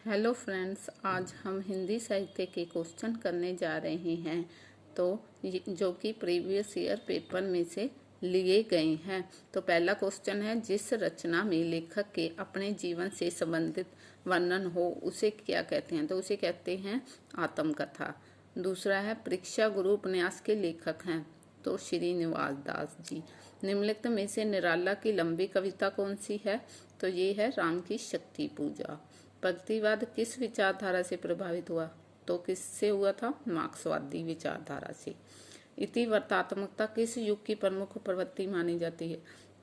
Hello friends, आज हम हिंदी साहित्य के क्वेश्चन करने जा रहे हैं जो कि प्रीवियस ईयर पेपर में से लिए गए हैं। तो पहला क्वेश्चन है, जिस रचना में लेखक के अपने जीवन से संबंधित वर्णन हो उसे क्या कहते हैं? तो उसे कहते हैं आत्मकथा। दूसरा है, परीक्षा गुरु उपन्यास के लेखक हैं तो श्रीनिवास दास जी। निम्नलिखित में से निराला की लंबी कविता कौन सी है? तो ये है राम की शक्ति पूजा। प्रगतिवाद किस विचारधारा से प्रभावित हुआ? तो किससे हुआ था? मार्क्सवादी विचारधारा से। इतिवृत्तात्मकता किस युग की प्रमुख प्रवृत्ति मानी जाती है?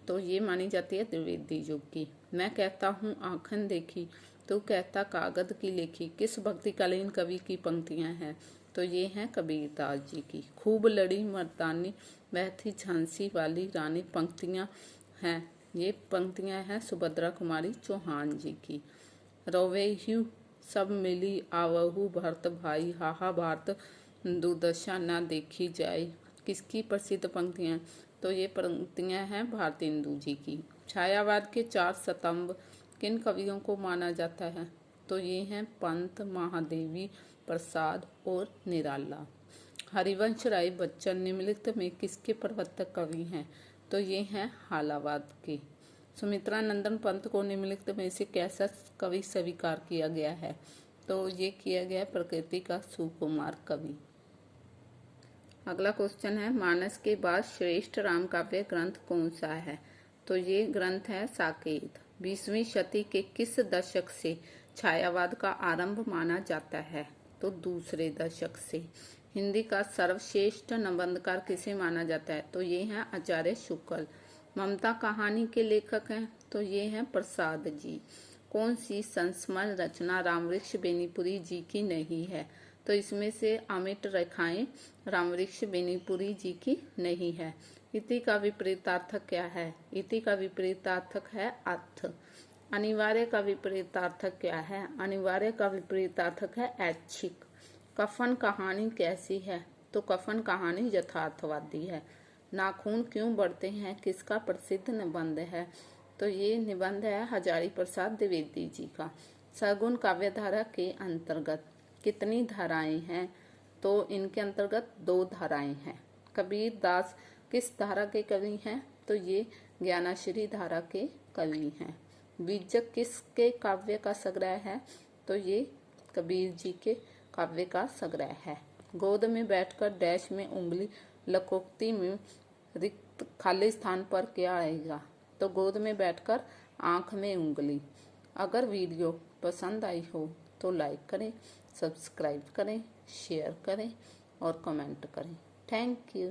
तो ये मानी जाती है द्विवेदी युग की। मैं कहता हूँ आँखन देखी, तो कहता कागज की लेखी किस भक्तिकालीन कवि की पंक्तियां हैं? तो ये हैं कबीरदास जी की। खूब लड़ी मर्दानी वह थी झांसी वाली रानी पंक्तियां हैं। ये पंक्तियां हैं सुभद्रा कुमारी चौहान जी की। रोवेहु सब मिली आवहु भरत भाई, हाहा भारत दुर्दशा न देखी जाए किसकी प्रसिद्ध पंक्तियां? तो ये पंक्तियां हैं भारतेंदु जी की। छायावाद के 4 स्तंभ किन कवियों को माना जाता है? तो ये हैं पंत, महादेवी प्रसाद और निराला। हरिवंश राय बच्चन निम्नलिखित में किसके प्रवर्तक कवि हैं? तो ये हैं हालावाद के। सुमित्रा नंदन पंत को निम्नलिखित में से कैसा कवि स्वीकार किया गया है? तो ये किया गया प्रकृति का सुकुमार कवि। अगला क्वेश्चन है, मानस के बाद श्रेष्ठ राम काव्य ग्रंथ कौन सा है? तो ये ग्रंथ है साकेत। 20वीं शती के किस दशक से छायावाद का आरंभ माना जाता है? तो दूसरे दशक से। हिंदी का सर्वश्रेष्ठ निबंधकार किसे माना जाता है? तो ये हैं आचार्य शुक्ल। ममता कहानी के लेखक हैं तो ये हैं प्रसाद जी। कौन सी संस्मरण रचना रामवृक्ष बेनीपुरी जी की नहीं है? तो इसमें से अमिट रेखाएं रामवृक्ष बेनीपुरी जी की नहीं है। इति का विपरीतार्थक क्या है? इति का विपरीतार्थक है अर्थ। अनिवार्य का विपरीतार्थक क्या है? अनिवार्य का विपरीतार्थक है ऐच्छिक। कफन कहानी कैसी है? तो कफन कहानी यथार्थवादी है। नाखून क्यों बढ़ते हैं किसका प्रसिद्ध निबंध है? तो ये निबंध है हजारी प्रसाद द्विवेदी जी का। सगुण काव्यधारा के अंतर्गत कितनी धाराएं हैं? तो इनके अंतर्गत 2 धाराएं हैं। कबीर दास किस धारा के कवि हैं? तो ये ज्ञानाश्री धारा के कवि हैं। बीजक किसके काव्य का संग्रह है? तो ये कबीर जी के काव्य का संग्रह है। गोद में बैठकर डैश में उंगली लकोक्ति में रिक्त खाली स्थान पर क्या आएगा? तो गोद में बैठकर आंख में उंगली। अगर वीडियो पसंद आई हो तो लाइक करें, सब्सक्राइब करें, शेयर करें और कमेंट करें। Thank you.